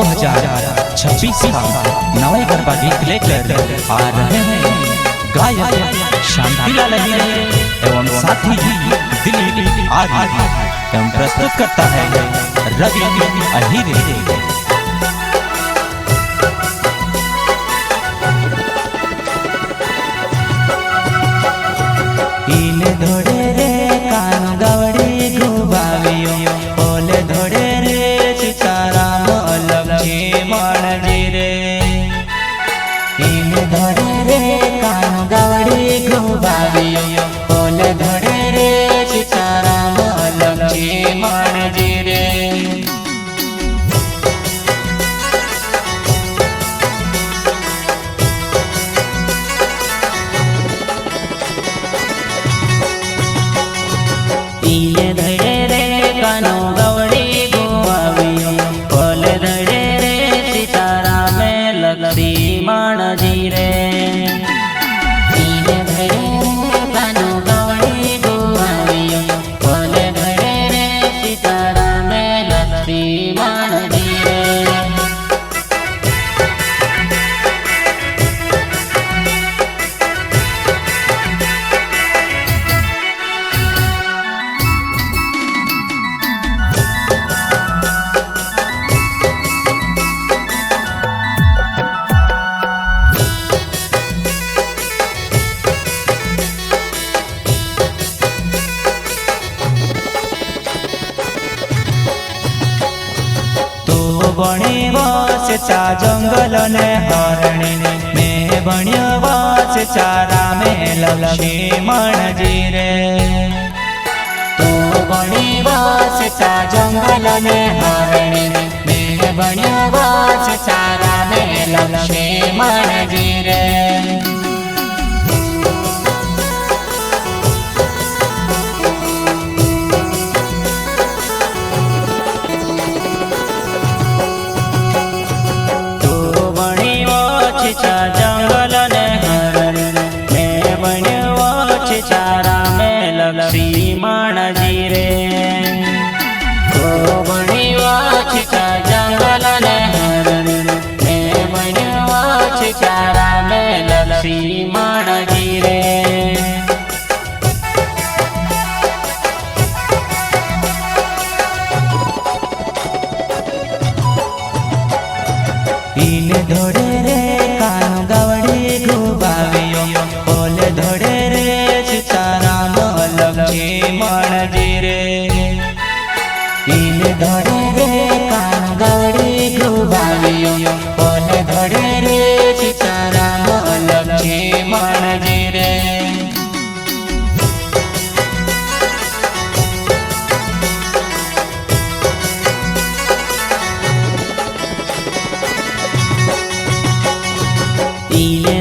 2026 का नए गरबा गीत लेकर आ रहे हैं गायक शांतिलाल एवं साथी दिलीप आर्य एवं प्रस्तुत करता है रवि अहिरे। धोड़े रे कान गवड़ी घुबावियो ओले धोड़े रे चितारा लक्ष्मी मणजी रे इन धोड़े रे कान गवड़ी घुबावियो ओले धोड़े रे चितारा लक्ष्मी मणजी रे धड़े रे कानो गवड़ी गुआवियो बोल धड़े रे सितारा में लक्ष्मी मणजी रे धड़े रे कानो गवड़ी गुआवियो बोल धड़े रे सितारा में लक्ष्मी मणजी रे बणी वास चा जंगल ने हरणी में बण्यो वास चारा में लक्ष्मी मणजी रे तो बणी वास चा जंगल ने हरणी में बण्यो वास चारा में लक्ष्मी मणजी रे जंगल ने हरण में बण्यो चारा में लक्ष्मी मणजी रे तो बण्यो जंगल ने हरण में बण्यो चारा में लक्ष्मी मणजी रे इन धोड़े रे कान गवड़ी घुबावियो बोल धोड़े रे चितारा लक्ष्मी मणजी रे इन धोड़े रे कान गवड़ी घुबावियो बोल धोड़े रे चितारा लक्ष्मी मणजी रे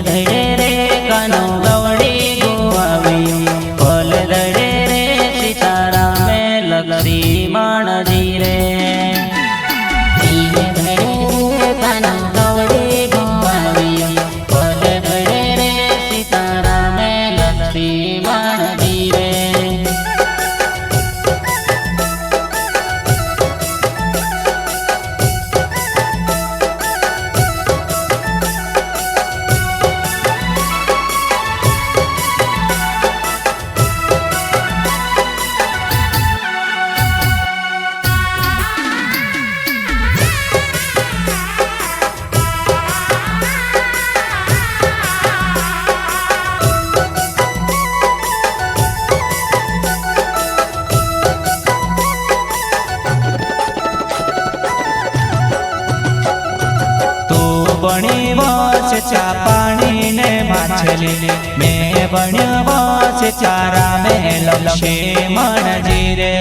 धड़े रे कानो गवड़ी गुआवियो बोल धड़े रे सितारा में लक्ष्मी मणजी रे धड़े रे कानो गवड़ी गुआवियो बोल धड़े रे सितारा में लक्ष्मी मणजी रे बणी वास चा पानी ने माछली में बण्यो वास चारा में लक्ष्मी मणजी रे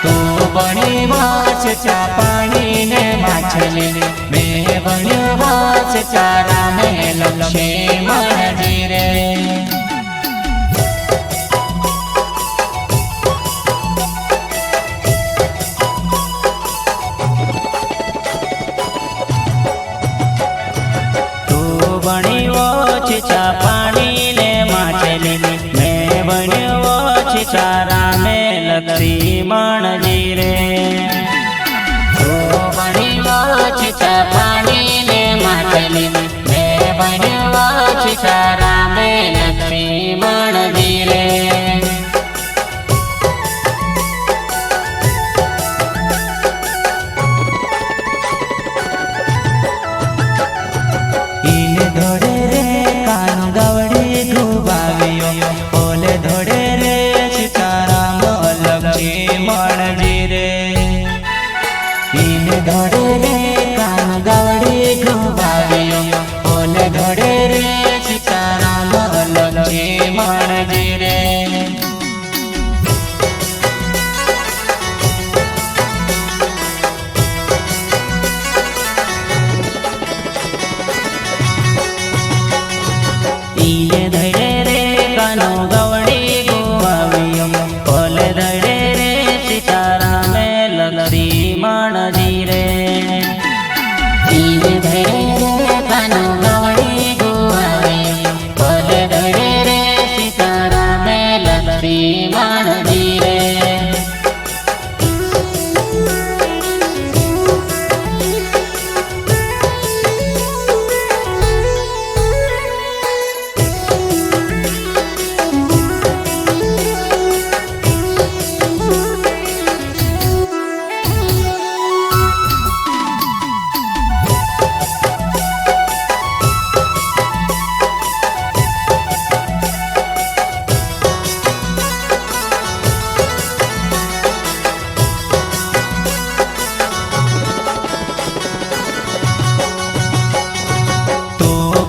तो बणी वास चा पानी ने माछली में बण्यो वास चारा में लक्ष्मी मणजी रे चा पानी ने माछली में बण्यो चारा में लक्ष्मी मणजी रे તું બન્યો છે પાણી ને માટલી મેં બન્યો છે રામે લક્ષ્મણજી રે ઈલે ધોડે રે કાનો ગવડી ડૂબાવ્યો ઓલે ધોડે રે સીતારામ લક્ષ્મણજી રે ઈલે ધોડે રે કાનો ગવડી ડૂબાવ્યો ઓલે ધોડે રે સીતારામ લક્ષ્મણજી રે ઈલે ધડે રે કાનો ગવડી ગુવાવ્યો ઓલે ધડે રે સીતારામે લક્ષ્મણજી રે ઈલે ધડે રે કાનો ગવડી ગુવાવ્યો ઓલે ધડે રે સીતારામે લક્ષ્મણજી રે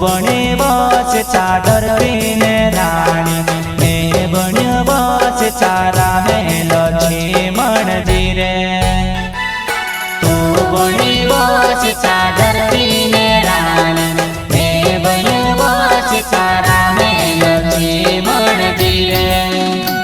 બને બસ ચાદર પીને રાણી મેં બન્યો બસ ચારા મે લક્ષ્મણજી રે તું બન્યો છે ચાદર પીને રાણી મેં બન્યો છે રામે લક્ષ્મણજી રે